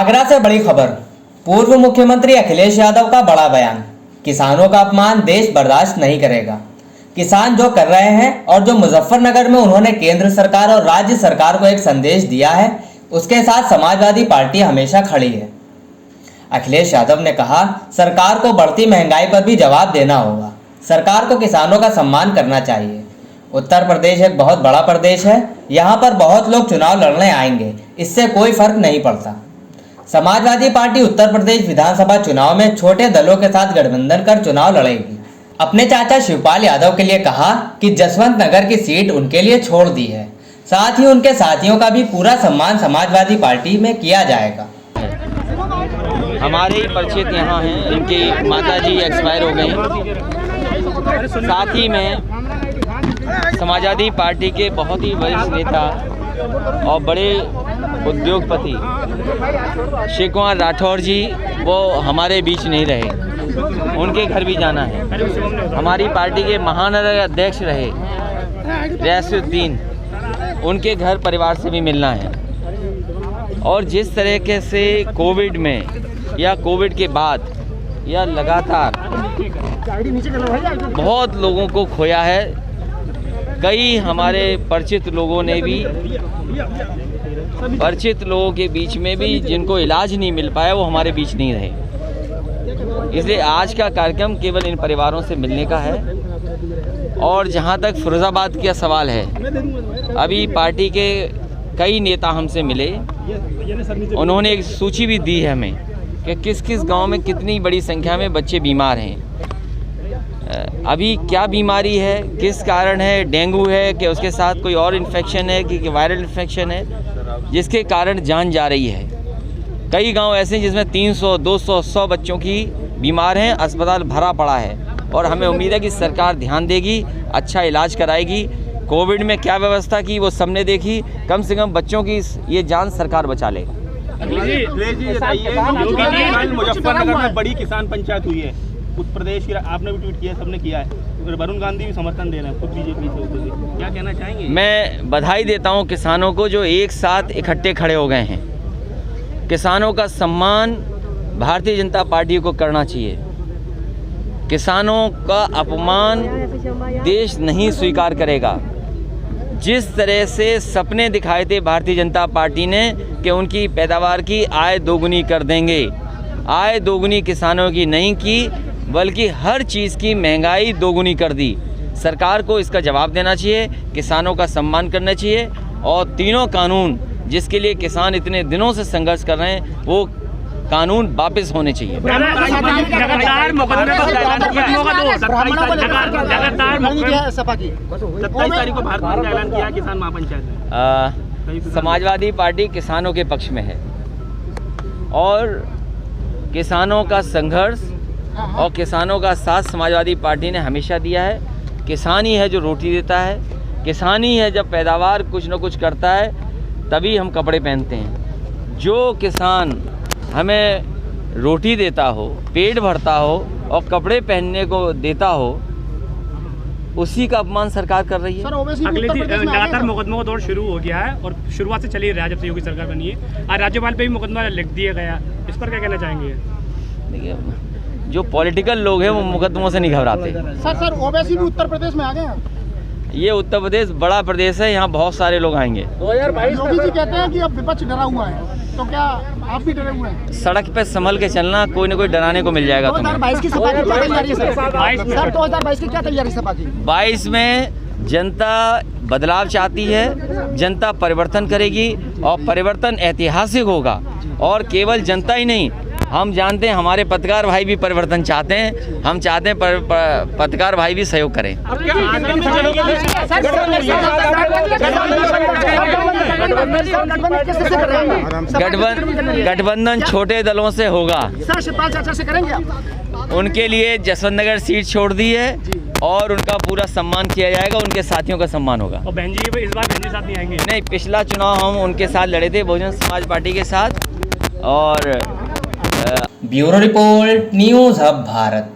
आगरा से बड़ी खबर। पूर्व मुख्यमंत्री अखिलेश यादव का बड़ा बयान। किसानों का अपमान देश बर्दाश्त नहीं करेगा। किसान जो कर रहे हैं और जो मुजफ्फरनगर में उन्होंने केंद्र सरकार और राज्य सरकार को एक संदेश दिया है, उसके साथ समाजवादी पार्टी हमेशा खड़ी है। अखिलेश यादव ने कहा, सरकार को बढ़ती महंगाई पर भी जवाब देना होगा। सरकार को किसानों का सम्मान करना चाहिए। उत्तर प्रदेश एक बहुत बड़ा प्रदेश है, यहाँ पर बहुत लोग चुनाव लड़ने आएंगे, इससे कोई फर्क नहीं पड़ता। समाजवादी पार्टी उत्तर प्रदेश विधानसभा चुनाव में छोटे दलों के साथ गठबंधन कर चुनाव लड़ेगी। अपने चाचा शिवपाल यादव के लिए कहा कि जसवंत नगर की सीट उनके लिए छोड़ दी है। साथ ही उनके साथियों का भी पूरा सम्मान समाजवादी पार्टी में किया जाएगा। हमारे परिचित यहाँ हैं, इनकी माताजी एक्सपायर हो गई। साथ ही में समाजवादी पार्टी के बहुत ही वरिष्ठ नेता और बड़े उद्योगपति शिव कुमार राठौर जी, वो हमारे बीच नहीं रहे, उनके घर भी जाना है। हमारी पार्टी के महानगर अध्यक्ष रहे रियासुद्दीन, उनके घर परिवार से भी मिलना है। और जिस तरीके से कोविड में या कोविड के बाद या लगातार बहुत लोगों को खोया है, कई हमारे परिचित लोगों ने भी, परिचित लोगों के बीच में भी जिनको इलाज नहीं मिल पाया, वो हमारे बीच नहीं रहे। इसलिए आज का कार्यक्रम केवल इन परिवारों से मिलने का है। और जहां तक फिरोजाबाद का सवाल है, अभी पार्टी के कई नेता हमसे मिले, उन्होंने एक सूची भी दी है हमें कि किस किस गांव में कितनी बड़ी संख्या में बच्चे बीमार हैं, अभी क्या बीमारी है, किस कारण है, डेंगू है कि उसके साथ कोई और इन्फेक्शन है कि वायरल इन्फेक्शन है, जिसके कारण जान जा रही है। कई गांव ऐसे हैं जिसमें 300, 200, 100 बच्चों की बीमार हैं, अस्पताल भरा पड़ा है। और हमें उम्मीद है कि सरकार ध्यान देगी, अच्छा इलाज कराएगी। कोविड में क्या व्यवस्था की वो सबने देखी, कम से कम बच्चों की ये जान सरकार बचा ले। मुजफ्फरनगर में बड़ी किसान पंचायत हुई है, उत्तर प्रदेश की, आपने भी ट्वीट किया, सबने किया है, वरुण गांधी भी समर्थन दे रहे हैं खुद बीजेपी से, क्या कहना चाहेंगे? मैं बधाई देता हूं किसानों को जो एक साथ इकट्ठे खड़े हो गए हैं। किसानों का सम्मान भारतीय जनता पार्टी को करना चाहिए। किसानों का अपमान देश नहीं स्वीकार करेगा। जिस तरह से सपने दिखाए थे भारतीय जनता पार्टी ने कि उनकी पैदावार की आय दोगुनी कर देंगे, आय दोगुनी किसानों की नहीं की, बल्कि हर चीज़ की महंगाई दोगुनी कर दी। सरकार को इसका जवाब देना चाहिए, किसानों का सम्मान करना चाहिए। और तीनों कानून जिसके लिए किसान इतने दिनों से संघर्ष कर रहे हैं, वो कानून वापस होने चाहिए। समाजवादी पार्टी किसानों के पक्ष में है और किसानों का संघर्ष और किसानों का साथ समाजवादी पार्टी ने हमेशा दिया है। किसान ही है जो रोटी देता है, किसान ही है जब पैदावार कुछ न कुछ करता है तभी हम कपड़े पहनते हैं। जो किसान हमें रोटी देता हो, पेट भरता हो और कपड़े पहनने को देता हो, उसी का अपमान सरकार कर रही है। लगातार मुकदमों का दौर शुरू हो गया है और शुरुआत से चली रहा है जब से योगी सरकार बनी है। आज राज्यपाल पे भी मुकदमा लिख दिया गया, इस पर क्या कहना चाहेंगे? देखिए, जो पॉलिटिकल लोग हैं वो मुकदमों से नहीं घबराते। सर ओवैसी भी उत्तर प्रदेश में आ गए हैं। ये उत्तर प्रदेश बड़ा प्रदेश है, यहाँ बहुत सारे लोग आएंगे। 2022 योगी जी कहते हैं कि अब विपक्ष डरा हुआ है, तो क्या आप भी डरे हुए हैं? सड़क पे संभल के चलना, कोई न कोई डराने को मिल जाएगा तुम्हें। 2022 की सपा की क्या तैयारी है सर? 2022 की क्या तैयारी सपा की? 22 में जनता बदलाव चाहती है, जनता परिवर्तन करेगी और परिवर्तन ऐतिहासिक होगा। और केवल जनता ही नहीं, हम जानते हैं हमारे पत्रकार भाई भी परिवर्तन चाहते हैं। हम चाहते हैं पत्रकार भाई भी सहयोग करें। गठबंधन छोटे दलों से होगा। सर शिवपाल चाचा से करेंगे आप? उनके लिए जसवंत नगर सीट छोड़ दी है और उनका पूरा सम्मान किया जाएगा, उनके साथियों का सम्मान होगा। और बहन जी इस बार बहन जी साथ नहीं आएंगे? नहीं, पिछला चुनाव हम उनके साथ लड़े थे, बहुजन समाज पार्टी के साथ। और bureau report, news hub Bharat.